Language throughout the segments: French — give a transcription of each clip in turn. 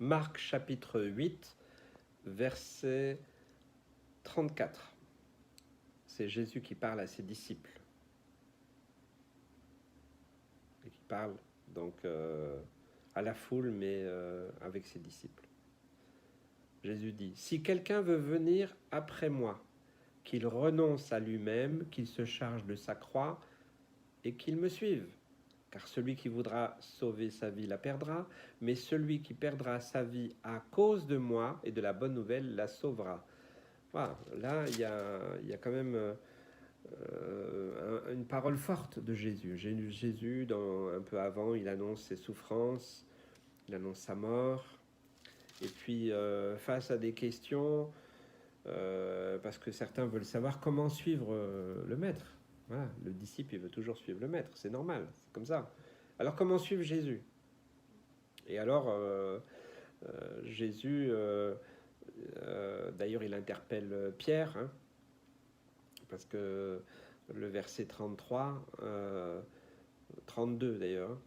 Marc chapitre 8, verset 34. C'est Jésus qui parle à ses disciples. Et qui parle donc à la foule, mais avec ses disciples. Jésus dit, « Si quelqu'un veut venir après moi, qu'il renonce à lui-même, qu'il se charge de sa croix et qu'il me suive. Car celui qui voudra sauver sa vie la perdra, mais celui qui perdra sa vie à cause de moi et de la bonne nouvelle la sauvera. » Voilà, là, il y a quand même une parole forte de Jésus. Jésus, un peu avant, il annonce ses souffrances, il annonce sa mort. Et puis, face à des questions, parce que certains veulent savoir comment suivre le maître. Voilà, le disciple, il veut toujours suivre le maître, c'est normal, c'est comme ça. Alors, comment suivre Jésus? Et alors, Jésus, d'ailleurs, il interpelle Pierre, hein, parce que le verset 33, 32 d'ailleurs,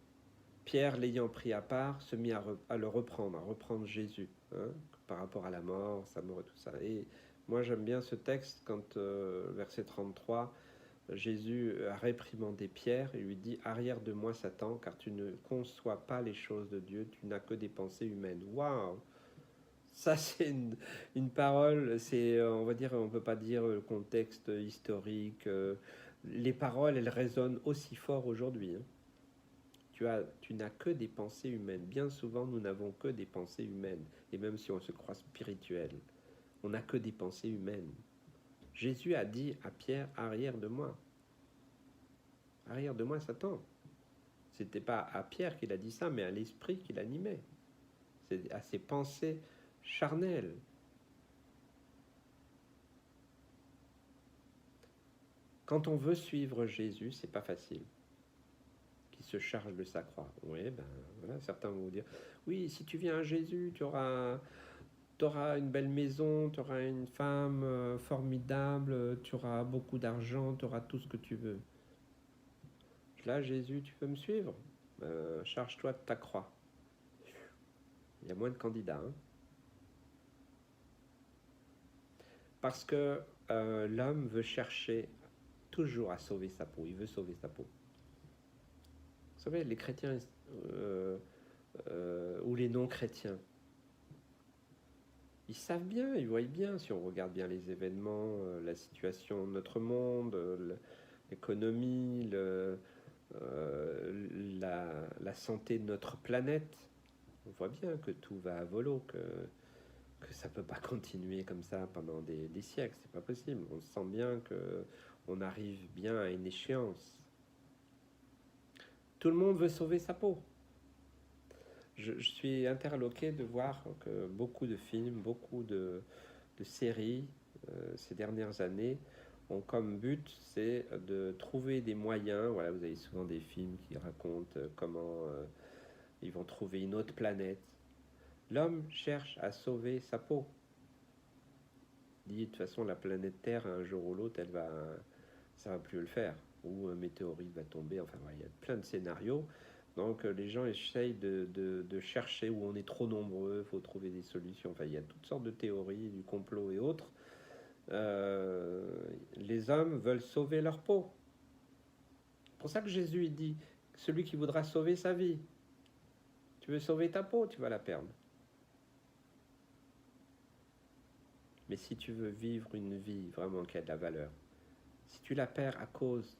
Pierre, l'ayant pris à part, se mit à le reprendre, à reprendre Jésus, hein, par rapport à la mort, sa mort et tout ça. Et moi, j'aime bien ce texte quand, verset 33, Jésus a réprimandé Pierre et lui dit « Arrière de moi, Satan, car tu ne conçois pas les choses de Dieu, tu n'as que des pensées humaines. » Waouh! Ça, c'est une parole, c'est, on va dire, on ne peut pas dire le contexte historique. Les paroles, elles résonnent aussi fort aujourd'hui, hein. Tu n'as que des pensées humaines. Bien souvent, nous n'avons que des pensées humaines. Et même si on se croit spirituel, on n'a que des pensées humaines. Jésus a dit à Pierre, arrière de moi. Arrière de moi, Satan. C'était pas à Pierre qu'il a dit ça, mais à l'esprit qui l'animait. C'est à ses pensées charnelles. Quand on veut suivre Jésus, c'est pas facile. Qui se charge de sa croix. Oui, ben voilà, certains vont vous dire, oui, si tu viens à Jésus, tu auras une belle maison, tu auras une femme formidable, tu auras beaucoup d'argent, tu auras tout ce que tu veux. Là, Jésus, tu peux me suivre? Charge-toi de ta croix. Il y a moins de candidats, hein. Parce que l'homme veut chercher toujours à sauver sa peau. Il veut sauver sa peau. Vous savez, les chrétiens ou les non-chrétiens, ils savent bien, ils voient bien, si on regarde bien les événements, la situation de notre monde, l'économie, la santé de notre planète, on voit bien que tout va à volo, que ça ne peut pas continuer comme ça pendant des siècles, c'est pas possible. On sent bien qu'on arrive bien à une échéance. Tout le monde veut sauver sa peau. Je suis interloqué de voir que beaucoup de films, beaucoup de séries ces dernières années ont comme but, c'est de trouver des moyens. Voilà, vous avez souvent des films qui racontent comment ils vont trouver une autre planète. L'homme cherche à sauver sa peau. Il dit de toute façon la planète Terre, un jour ou l'autre, ça va plus le faire. Ou un météorite va tomber. Enfin, il y a plein de scénarios. Donc les gens essayent de chercher où on est trop nombreux, il faut trouver des solutions. Enfin, il y a toutes sortes de théories, du complot et autres. Les hommes veulent sauver leur peau. C'est pour ça que Jésus il dit, celui qui voudra sauver sa vie, tu veux sauver ta peau, tu vas la perdre. Mais si tu veux vivre une vie vraiment qui a de la valeur, si tu la perds à cause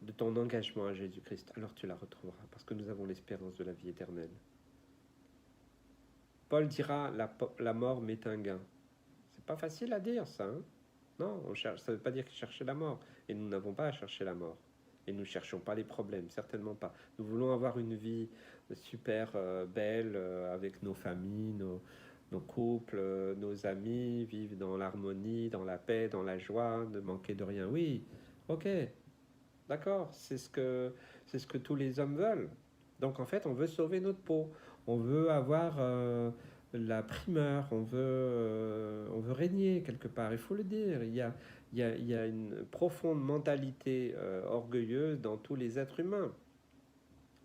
de ton engagement à Jésus-Christ, alors tu la retrouveras, parce que nous avons l'espérance de la vie éternelle. Paul dira, la mort m'est un gain. C'est pas facile à dire ça, hein? Non, ça ne veut pas dire qu'il cherchait la mort. Et nous n'avons pas à chercher la mort. Et nous ne cherchons pas les problèmes, certainement pas. Nous voulons avoir une vie super belle avec nos familles, nos couples, nos amis, vivre dans l'harmonie, dans la paix, dans la joie, ne manquer de rien. Oui, ok, d'accord, c'est ce que tous les hommes veulent. Donc en fait, on veut sauver notre peau. On veut avoir la primeur, on veut régner quelque part, il faut le dire. Il y a une profonde mentalité orgueilleuse dans tous les êtres humains.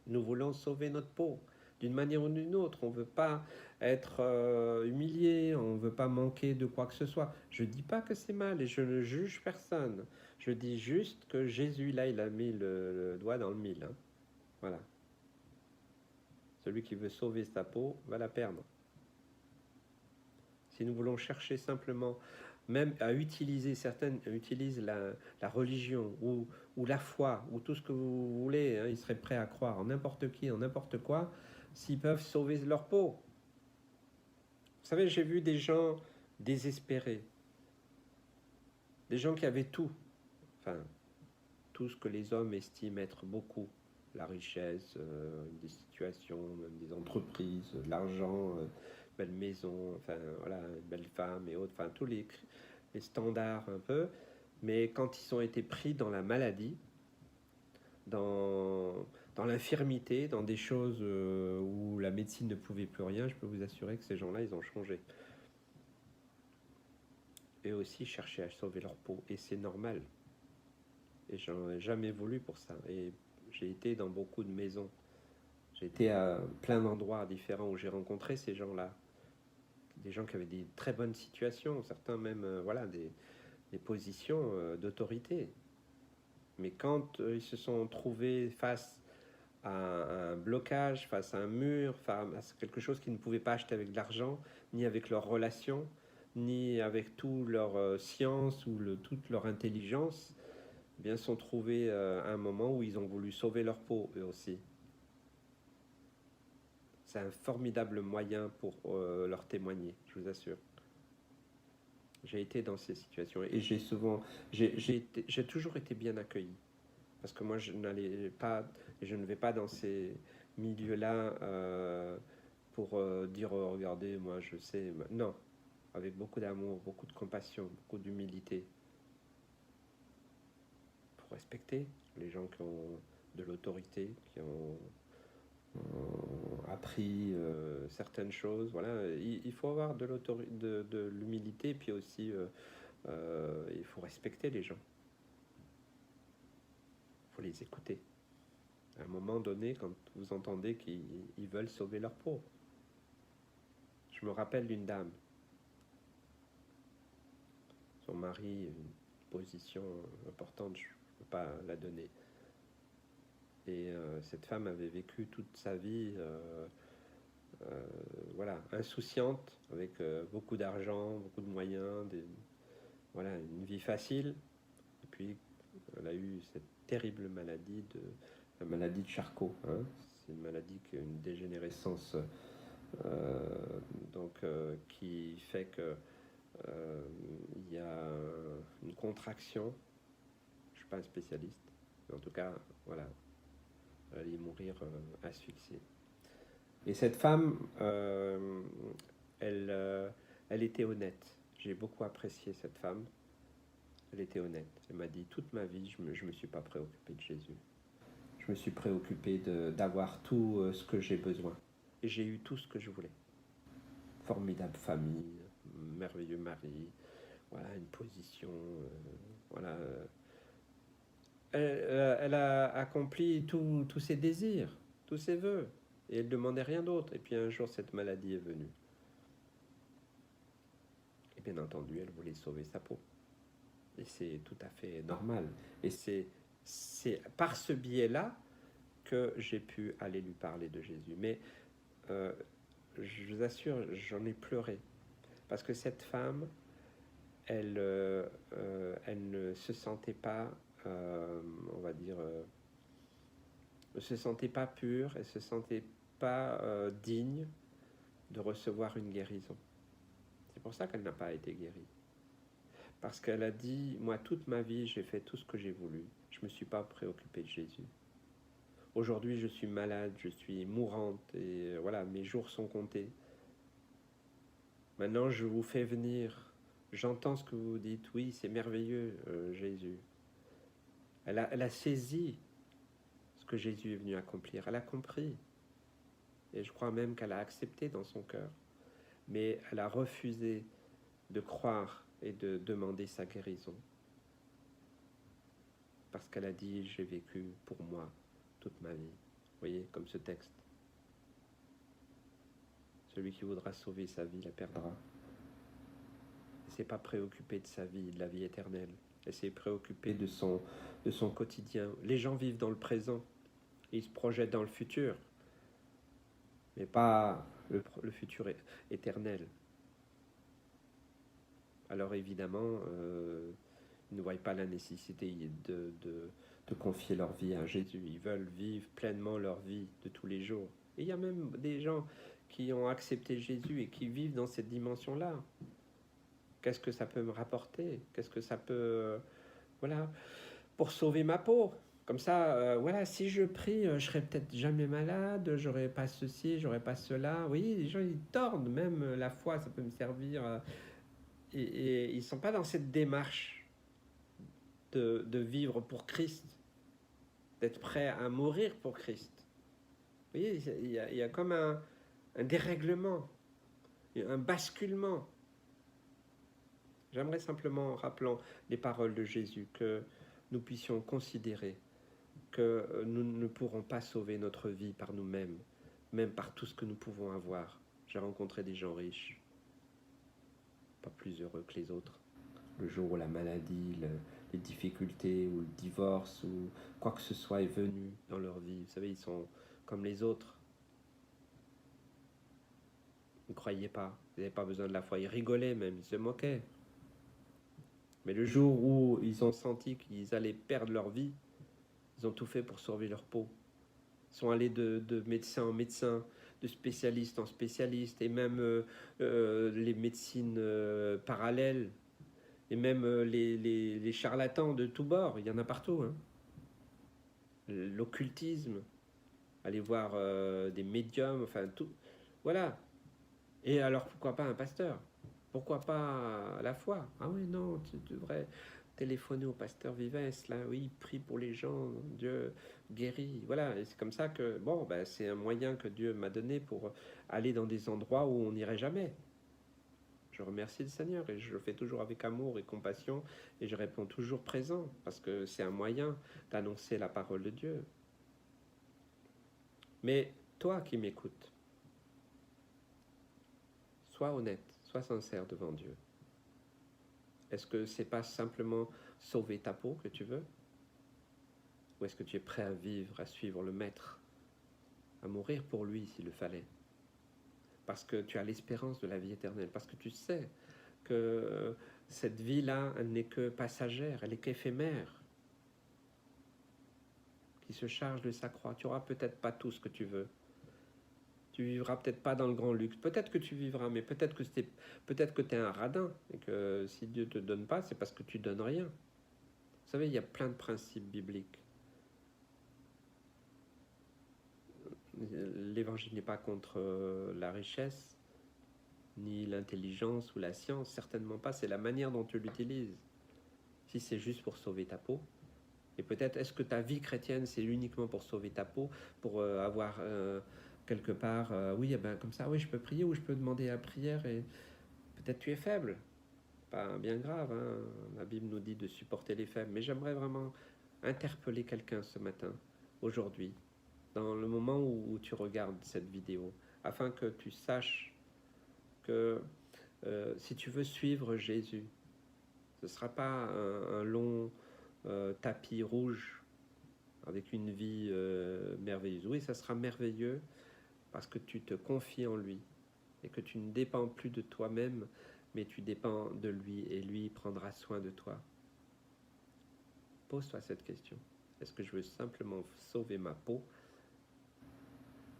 Nous voulons sauver notre peau. d'une manière ou d'une autre. On ne veut pas être humilié, on ne veut pas manquer de quoi que ce soit. Je ne dis pas que c'est mal et je ne juge personne. Je dis juste que Jésus, là, il a mis le doigt dans le mille. Hein. Voilà. Celui qui veut sauver sa peau va la perdre. Si nous voulons chercher simplement, même à utiliser, certaines utilisent la religion ou la foi, ou tout ce que vous voulez, hein, ils seraient prêts à croire en n'importe qui, en n'importe quoi, s'ils peuvent sauver leur peau. Vous savez, j'ai vu des gens désespérés, des gens qui avaient tout, enfin, tout ce que les hommes estiment être beaucoup, la richesse, des situations, même des entreprises, l'argent, belle maison, enfin voilà, une belle femme et autres, enfin tous les standards un peu. Mais quand ils ont été pris dans la maladie, dans, dans l'infirmité, dans des choses où la médecine ne pouvait plus rien, je peux vous assurer que ces gens-là, ils ont changé. Et aussi chercher à sauver leur peau. Et c'est normal. Et j'en ai jamais voulu pour ça. Et j'ai été dans beaucoup de maisons. J'ai été à plein d'endroits différents où j'ai rencontré ces gens-là. Des gens qui avaient des très bonnes situations, certains même voilà, des positions d'autorité. Mais quand ils se sont trouvés face à un blocage, face à un mur, face à quelque chose qu'ils ne pouvaient pas acheter avec de l'argent, ni avec leurs relations, ni avec toute leur science ou toute leur intelligence, eh bien sont trouvés à un moment où ils ont voulu sauver leur peau eux aussi. C'est un formidable moyen pour leur témoigner, je vous assure. J'ai été dans ces situations et j'ai toujours été bien accueilli. Parce que moi, je n'allais pas, et je ne vais pas dans ces milieux-là pour dire oh, regardez, moi je sais. Non, avec beaucoup d'amour, beaucoup de compassion, beaucoup d'humilité. Pour respecter les gens qui ont de l'autorité, qui ont appris certaines choses. Voilà, il faut avoir de l'humilité, puis aussi il faut respecter les gens. Il faut les écouter. À un moment donné, quand vous entendez qu'ils veulent sauver leur peau. Je me rappelle d'une dame. Son mari, une position importante, je ne peux pas la donner. Et cette femme avait vécu toute sa vie voilà, insouciante, avec beaucoup d'argent, beaucoup de moyens, voilà, une vie facile. Et puis, elle a eu cette terrible maladie, la maladie de Charcot. Hein. C'est une maladie qui a une dégénérescence qui fait que il y a une contraction. Je ne suis pas un spécialiste, mais en tout cas, voilà, elle allait mourir asphyxiée. Et cette femme, elle était honnête. J'ai beaucoup apprécié cette femme. Elle était honnête. Elle m'a dit toute ma vie, je me suis pas préoccupé de Jésus. Je me suis préoccupé d'avoir tout ce que j'ai besoin. Et j'ai eu tout ce que je voulais. Formidable famille, merveilleux mari, voilà, une position, voilà. Elle a accompli tous ses désirs, tous ses vœux, et elle ne demandait rien d'autre. Et puis un jour, cette maladie est venue. Et bien entendu, elle voulait sauver sa peau. Et c'est tout à fait normal. Et c'est par ce biais-là que j'ai pu aller lui parler de Jésus. Mais je vous assure, j'en ai pleuré. Parce que cette femme, elle ne se sentait pas, on va dire, ne se sentait pas pure, elle se sentait pas digne de recevoir une guérison. C'est pour ça qu'elle n'a pas été guérie. Parce qu'elle a dit, moi toute ma vie j'ai fait tout ce que j'ai voulu, je ne me suis pas préoccupée de Jésus. Aujourd'hui je suis malade, je suis mourante et voilà, mes jours sont comptés. Maintenant je vous fais venir, j'entends ce que vous dites, oui c'est merveilleux Jésus. Elle a saisi ce que Jésus est venu accomplir, elle a compris. Et je crois même qu'elle a accepté dans son cœur. Mais elle a refusé de croire et de demander sa guérison. Parce qu'elle a dit, j'ai vécu pour moi toute ma vie. Vous voyez, comme ce texte. Celui qui voudra sauver sa vie la perdra. Il ne s'est pas préoccupé de sa vie, de la vie éternelle. Il s'est préoccupé de son quotidien. Les gens vivent dans le présent. Ils se projettent dans le futur, mais pas le futur éternel. Alors évidemment, ils ne voient pas la nécessité de confier leur vie à Jésus. Ils veulent vivre pleinement leur vie de tous les jours. Et il y a même des gens qui ont accepté Jésus et qui vivent dans cette dimension-là. Qu'est-ce que ça peut me rapporter? Qu'est-ce que ça peut... voilà, pour sauver ma peau. Comme ça, voilà, si je prie, je serai peut-être jamais malade, j'aurai pas ceci, j'aurai pas cela. Oui, les gens, ils tordent, même la foi, ça peut me servir. Et ils ne sont pas dans cette démarche de vivre pour Christ, d'être prêt à mourir pour Christ. Vous voyez, il y a comme un dérèglement, un basculement. J'aimerais simplement, rappelant les paroles de Jésus, que nous puissions considérer que nous ne pourrons pas sauver notre vie par nous-mêmes, même par tout ce que nous pouvons avoir. J'ai rencontré des gens riches, pas plus heureux que les autres. Le jour où la maladie, les difficultés, ou le divorce, ou quoi que ce soit est venu dans leur vie, vous savez, ils sont comme les autres. Ils ne croyaient pas, ils n'avaient pas besoin de la foi, ils rigolaient même, ils se moquaient. Mais le jour où ils ont senti qu'ils allaient perdre leur vie, ils ont tout fait pour sauver leur peau. Ils sont allés de médecin en médecin, de spécialiste en spécialiste, et même les médecines parallèles, et même les charlatans de tous bords, il y en a partout. Hein. L'occultisme, aller voir des médiums, enfin tout. Voilà. Et alors pourquoi pas un pasteur? Pourquoi pas la foi? Ah oui, non, tu devrais téléphoner au pasteur Vives, là, oui, il prie pour les gens, Dieu guérit. Voilà, et c'est comme ça que, bon, ben, c'est un moyen que Dieu m'a donné pour aller dans des endroits où on n'irait jamais. Je remercie le Seigneur et je le fais toujours avec amour et compassion et je réponds toujours présent parce que c'est un moyen d'annoncer la parole de Dieu. Mais toi qui m'écoutes, sois honnête, sois sincère devant Dieu. Est-ce que c'est pas simplement sauver ta peau que tu veux? Ou est-ce que tu es prêt à vivre, à suivre le Maître, à mourir pour lui s'il le fallait? Parce que tu as l'espérance de la vie éternelle, parce que tu sais que cette vie-là, elle n'est que passagère, elle est qu'éphémère, qui se charge de sa croix. Tu n'auras peut-être pas tout ce que tu veux. Tu vivras peut-être pas dans le grand luxe. Peut-être que tu vivras, mais peut-être que tu es un radin, et que si Dieu ne te donne pas, c'est parce que tu donnes rien. Vous savez, il y a plein de principes bibliques. L'évangile n'est pas contre la richesse, ni l'intelligence ou la science, certainement pas, c'est la manière dont tu l'utilises. Si c'est juste pour sauver ta peau, et peut-être est-ce que ta vie chrétienne c'est uniquement pour sauver ta peau, pour avoir quelque part, oui, eh ben, comme ça, oui, je peux prier ou je peux demander la prière et peut-être tu es faible, pas bien grave, hein. La Bible nous dit de supporter les faibles, mais j'aimerais vraiment interpeller quelqu'un ce matin, aujourd'hui, dans le moment où tu regardes cette vidéo, afin que tu saches que si tu veux suivre Jésus, ce ne sera pas un long tapis rouge avec une vie merveilleuse. Oui, ça sera merveilleux parce que tu te confies en lui et que tu ne dépends plus de toi-même, mais tu dépends de lui et lui prendra soin de toi. Pose-toi cette question. Est-ce que je veux simplement sauver ma peau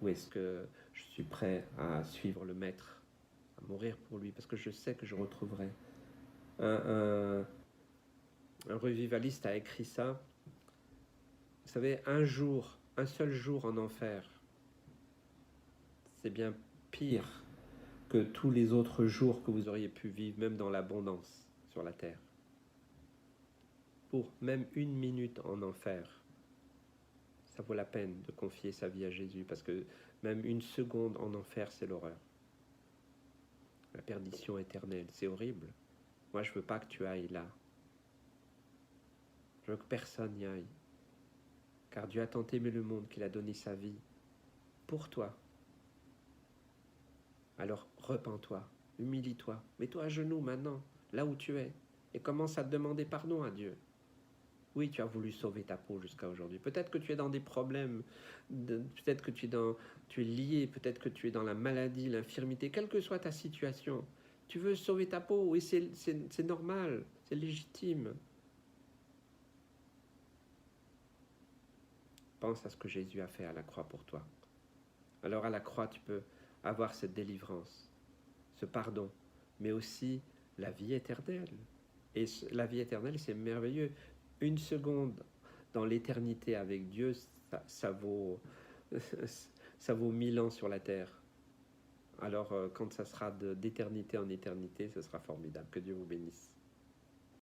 ou est-ce que je suis prêt à suivre le Maître, à mourir pour lui, parce que je sais que je retrouverai. Un revivaliste a écrit ça. Vous savez, un seul jour en enfer, c'est bien pire que tous les autres jours que vous auriez pu vivre, même dans l'abondance sur la terre. Pour même une minute en enfer, ça vaut la peine de confier sa vie à Jésus, parce que même une seconde en enfer, c'est l'horreur. La perdition éternelle, c'est horrible. Moi, je ne veux pas que tu ailles là. Je veux que personne n'y aille. Car Dieu a tant aimé le monde qu'il a donné sa vie pour toi. Alors repens-toi, humilie-toi, mets-toi à genoux maintenant, là où tu es, et commence à te demander pardon à Dieu. Oui, tu as voulu sauver ta peau jusqu'à aujourd'hui. Peut-être que tu es dans des problèmes, peut-être que tu es lié, peut-être que tu es dans la maladie, l'infirmité, quelle que soit ta situation. Tu veux sauver ta peau, oui, c'est normal, c'est légitime. Pense à ce que Jésus a fait à la croix pour toi. Alors à la croix, tu peux avoir cette délivrance, ce pardon, mais aussi la vie éternelle. Et la vie éternelle, c'est merveilleux. Une seconde dans l'éternité avec Dieu, ça vaut, ça vaut 1000 ans sur la terre. Alors quand ça sera d'éternité en éternité, ce sera formidable. Que Dieu vous bénisse.